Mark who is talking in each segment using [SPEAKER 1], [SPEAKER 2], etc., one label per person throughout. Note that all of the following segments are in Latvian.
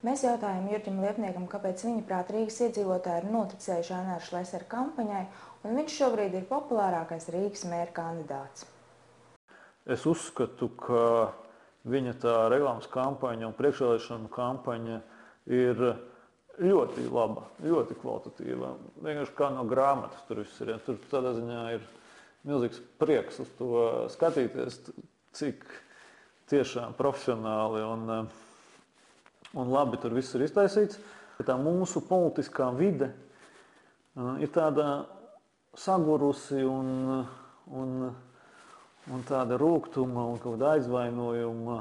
[SPEAKER 1] Mēs jautājām Jurģim Liepniekam, kāpēc viņa prāt Rīgas iedzīvotāji ir noticējuši Aināra Šlesera kampaņai, un viņš šobrīd ir populārākais Rīgas mēra kandidāts.
[SPEAKER 2] Es uzskatu, ka viņa tā reklāmas kampaņa un priekšvēlēšanu kampaņa ir ļoti laba, ļoti kvalitatīva. Vienkārši kā no grāmatas tur viss ir. Tur tādā ziņā ir milzīgs prieks uz to skatīties, cik tiešām profesionāli un labi tur viss ir iztaisīts. Tā mūsu politiskā vide ir tāda sagurusi un tāda rūgtuma un kaut kāda aizvainojuma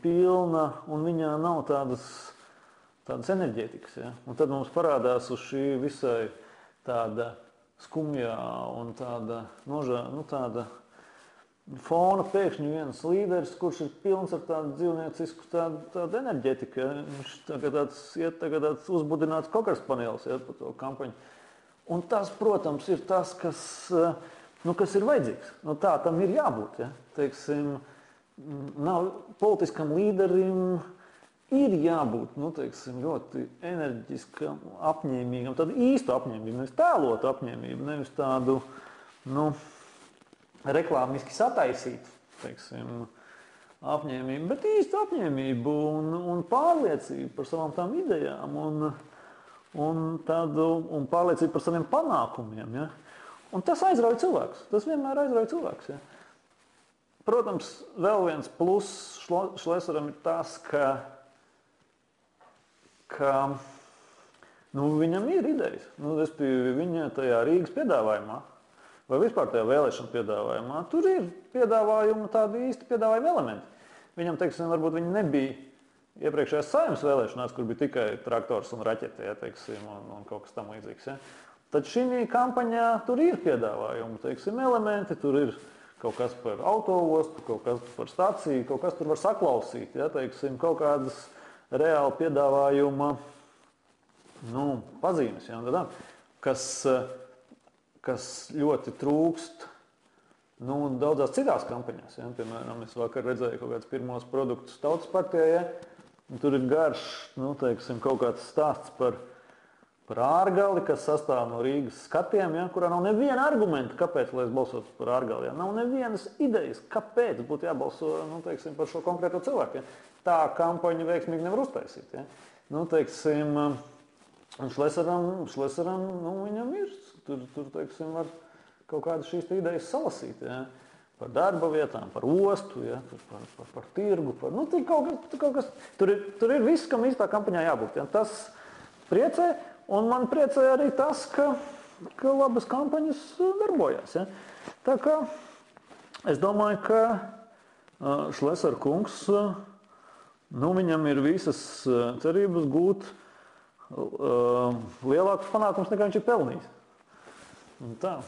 [SPEAKER 2] pilna, un viņā nav tādas enerģētikas. Ja? Un tad mums parādās uz šī visai tāda skumjā un tāda fona pēkšņi viens līderis, kurš ir pilns ar tādu dzīvniecisku tādu enerģētiku. Ja? Viņš tagad tāds uzbudināts kokarspanelis, ja, par to kampaņu. Un tas, protams, ir tas, kas ir vajadzīgs. Tā tam ir jābūt. Ja? Teiksim, politiskam līderim ir jābūt ļoti enerģiskam, apņēmīgam, tādu īstu apņēmību, nevis tēlotu apņēmību, nevis tādu reklāmiski sataisītu apņēmību, bet īstu apņēmību un pārliecību par savām tām idejām un pārliecību par saviem panākumiem. Ja? Un tas aizrauja cilvēkus. Tas vienmēr aizrauja cilvēkus. Ja? Protams, vēl viens pluss Šleseram ir tas, ka viņam ir idejas. Viņa tajā Rīgas piedāvājumā vai vispār tajā vēlēšanu piedāvājumā, tur ir tādi īsti piedāvājumi elementi. Viņam, varbūt viņi nebija iepriekšējās Saeimas vēlēšanās, kur bija tikai traktors un raķete, ja, un kaut kas tam līdzīgs. Ja. Tad šī kampaņā tur ir piedāvājumi, elementi, tur ir kaut kas par autoostu, kaut kas par staciju, kaut kas tur var saklausīt, ja, kaut kādas reāli piedāvājuma pazīmes, ja, kas ļoti trūkst daudzās citās kampaņās. Ja. Piemēram, es vakar redzēju kaut kādus pirmos produktus Tautas partijai, ja. Tur ir garš, kaut kāds stāsts par ārgali, kas sastāv no Rīgas skatiem, ja, kurā nav neviena argumenta, kāpēc lai es balsotu par ārgali. Ja. Nav nevienas idejas, kāpēc būtu jābalso par šo konkrēto cilvēku. Ja. Tā kampaņu veiksmīgi nevar uztaisīt. Ja. Šleseram viņam ir. Tur var kaut kādas šīs idejas salasīt. Ja. Par darba vietām, par ostu, ja, par tirgu. Tur ir viss, kam īstā kampaņā jābūt. Ja. Tas priecē, un man priecē arī tas, ka labas kampaņas darbojas. Ja. Tā kā es domāju, ka Šlesera kungs, viņam ir visas cerības gūt lielākus panākumus, nekā viņš ir pelnījis. Un tā.